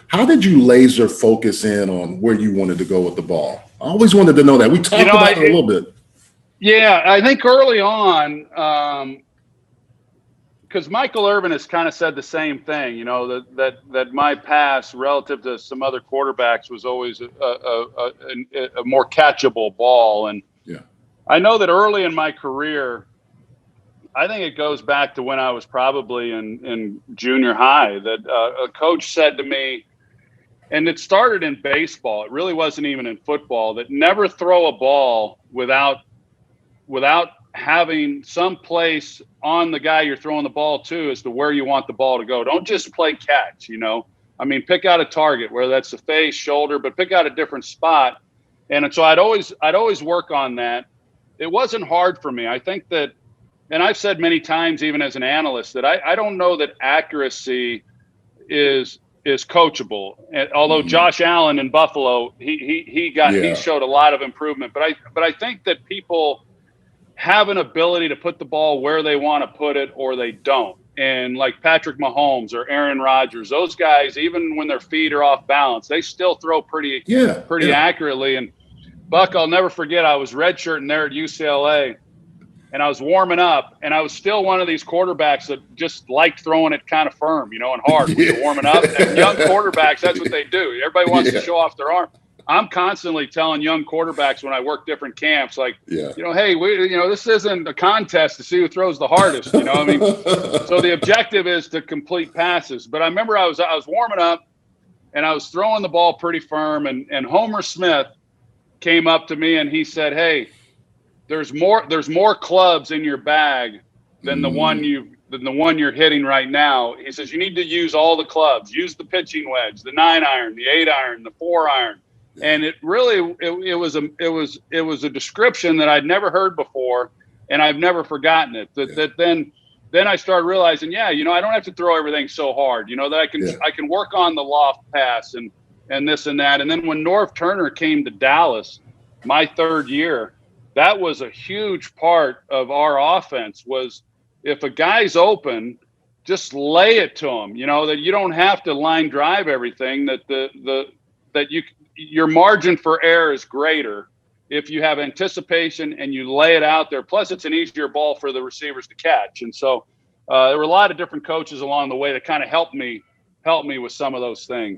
How did you laser focus in on where you wanted to go with the ball? I always wanted to know that. We You talked know, about it a little bit. yeah, I think early on, because Michael Irvin has kind of said the same thing, you know, that my pass relative to some other quarterbacks was always a more catchable ball. And Yeah. I know that early in my career, I think it goes back to when I was probably in junior high, that a coach said to me, and it started in baseball. It really wasn't even in football, that never throw a ball without having some place on the guy you're throwing the ball to as to where you want the ball to go. Don't just play catch, you know. I mean, pick out a target, whether that's the face, shoulder, but pick out a different spot. And so I'd always work on that. It wasn't hard for me. I think that, and I've said many times, even as an analyst, that I don't know that accuracy is coachable. And although Josh Allen in Buffalo, he Yeah. showed a lot of improvement. But I think that people have an ability to put the ball where they want to put it, or they don't. And like Patrick Mahomes or Aaron Rodgers, those guys, even when their feet are off balance, they still throw pretty Yeah. accurately. And Buck, I'll never forget, I was redshirting there at UCLA, and I was warming up, and I was still one of these quarterbacks that just liked throwing it kind of firm, you know, and hard when you're warming up. And young quarterbacks, that's what they do. Everybody wants to show off their arm. I'm constantly telling young quarterbacks when I work different camps, like, you know, hey, this isn't a contest to see who throws the hardest. You know, I mean, so the objective is to complete passes. But I remember I was warming up, and I was throwing the ball pretty firm, and Homer Smith came up to me and he said, "Hey, there's more clubs in your bag than the one you're hitting right now." He says, "You need to use all the clubs. Use the pitching wedge, the 9-iron, the 8-iron, the 4-iron." And it really it was a description that I'd never heard before, and I've never forgotten it. That then I started realizing, I don't have to throw everything so hard. You know, that I can work on the loft pass and this and that. And then when Norv Turner came to Dallas, my third year, that was a huge part of our offense. Was if a guy's open, just lay it to him. You know, that you don't have to line drive everything. That your margin for error is greater if you have anticipation and you lay it out there. Plus, it's an easier ball for the receivers to catch. And so there were a lot of different coaches along the way that kind of helped me with some of those things.